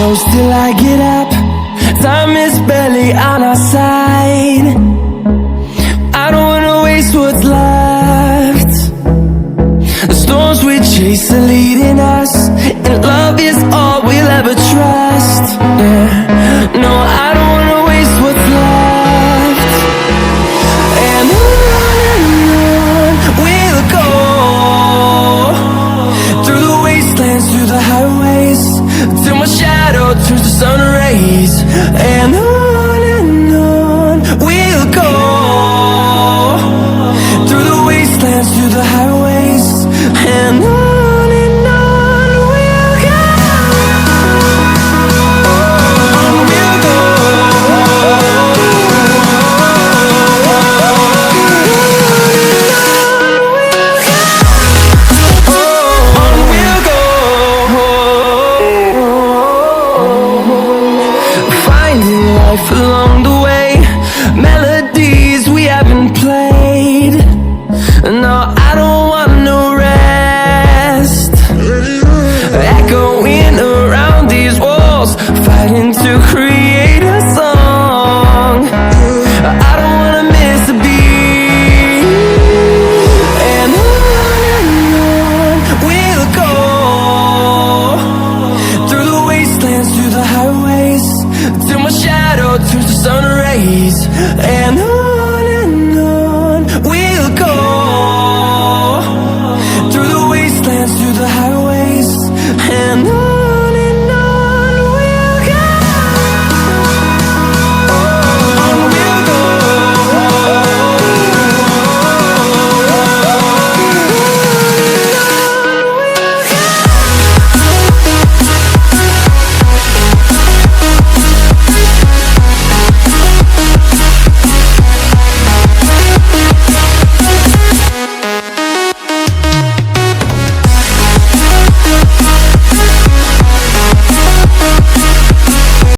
close till I get up. Time is barely on our side. I don't wanna waste what's left. The storms we chase are leading us, and love is all we'll ever trust. Yeah. No, I don't wanna waste what's left. And on we'll go, through the wastelands, through the highways, till my shadow turns to sun rays. And on we'll go, through the wastelands, through the highways, and on we'll go. On we'll go. On we'll go. Finding life along the way, melodies we haven't played. No, I don't want no rest. Echoing around these walls, fighting to create a song. I don't wanna miss a beat. And on we'll go, through the wastelands, through the highways, till my shadow turns to sun rays. And